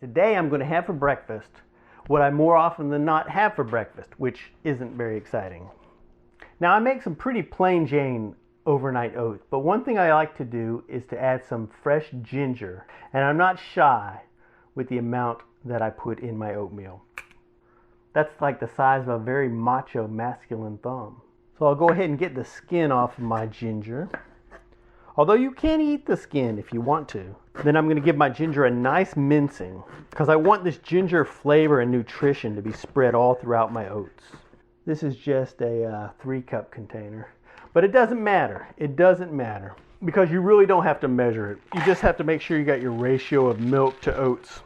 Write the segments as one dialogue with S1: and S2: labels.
S1: Today I'm going to have for breakfast what I more often than not have for breakfast, which isn't very exciting. Now I make some pretty plain Jane overnight oats, but one thing I like to do is to add some fresh ginger, and I'm not shy with the amount that I put in my oatmeal. That's like the size of a very macho masculine thumb. So I'll go ahead and get the skin off of my ginger. Although you can eat the skin if you want to. Then I'm going to give my ginger a nice mincing because I want this ginger flavor and nutrition to be spread all throughout my oats. This is just a 3-cup container. But it doesn't matter. It doesn't matter because you really don't have to measure it. You just have to make sure you got your ratio of milk to oats.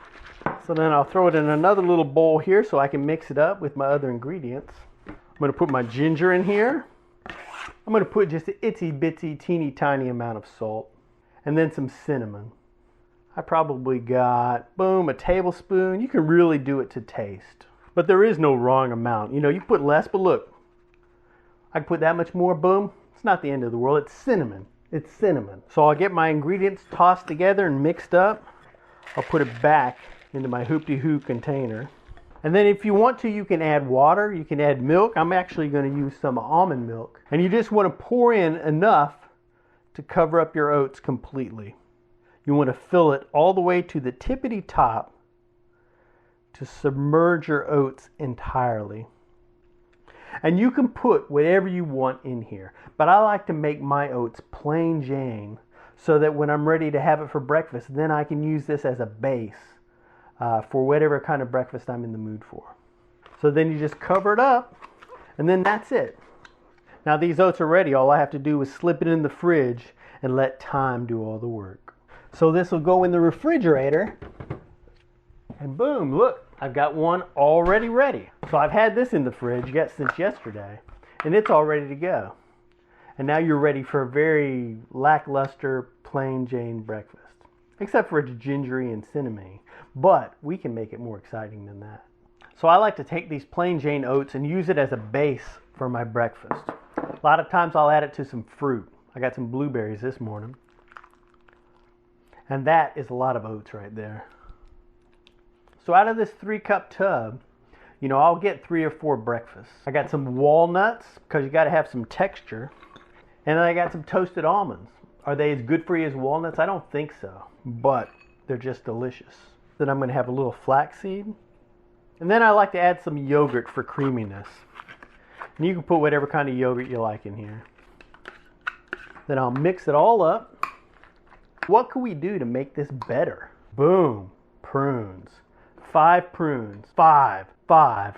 S1: So then I'll throw it in another little bowl here so I can mix it up with my other ingredients. I'm going to put my ginger in here. I'm going to put just an itsy bitsy teeny tiny amount of salt and then some cinnamon. I probably got, boom, a tablespoon. You can really do it to taste. But there is no wrong amount. You know, you put less, but look, I can put that much more, boom. It's not the end of the world. It's cinnamon. It's cinnamon. So I'll get my ingredients tossed together and mixed up. I'll put it back into my hoop-de-hoo container. And then if you want to, you can add water, you can add milk. I'm actually going to use some almond milk. And you just want to pour in enough to cover up your oats completely. You want to fill it all the way to the tippity top to submerge your oats entirely. And you can put whatever you want in here. But I like to make my oats plain Jane so that when I'm ready to have it for breakfast, then I can use this as a base. For whatever kind of breakfast I'm in the mood for. So then you just cover it up, and then that's it. Now these oats are ready. All I have to do is slip it in the fridge and let time do all the work. So this will go in the refrigerator, and boom, look, I've got one already ready. So I've had this in the fridge since yesterday, and it's all ready to go. And now you're ready for a very lackluster, plain Jane breakfast. Except for it's gingery and cinnamony. But we can make it more exciting than that. So I like to take these plain Jane oats and use it as a base for my breakfast. A lot of times I'll add it to some fruit. I got some blueberries this morning. And that is a lot of oats right there. So out of this 3-cup tub, you know, I'll get 3 or 4 breakfasts. I got some walnuts because you got to have some texture. And then I got some toasted almonds. Are they as good for you as walnuts? I don't think so, but they're just delicious. Then I'm going to have a little flaxseed. And then I like to add some yogurt for creaminess. And you can put whatever kind of yogurt you like in here. Then I'll mix it all up. What can we do to make this better? Boom, prunes. 5 prunes. 5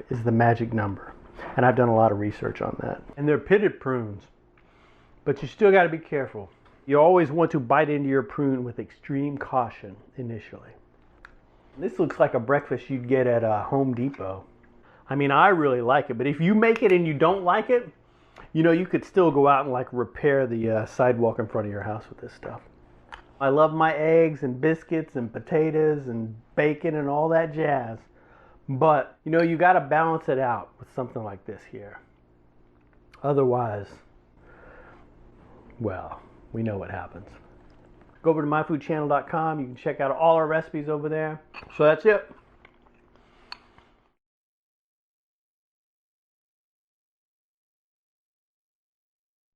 S1: is the magic number. And I've done a lot of research on that. And they're pitted prunes. But you still got to be careful. You always want to bite into your prune with extreme caution initially. This looks like a breakfast you'd get at Home Depot. I mean, I really like it, but if you make it and you don't like it, you know, you could still go out and like repair the sidewalk in front of your house with this stuff. I love my eggs and biscuits and potatoes and bacon and all that jazz. But, you know, you got to balance it out with something like this here. Otherwise, well, we know what happens. Go over to myfoodchannel.com. You can check out all our recipes over there. So that's it.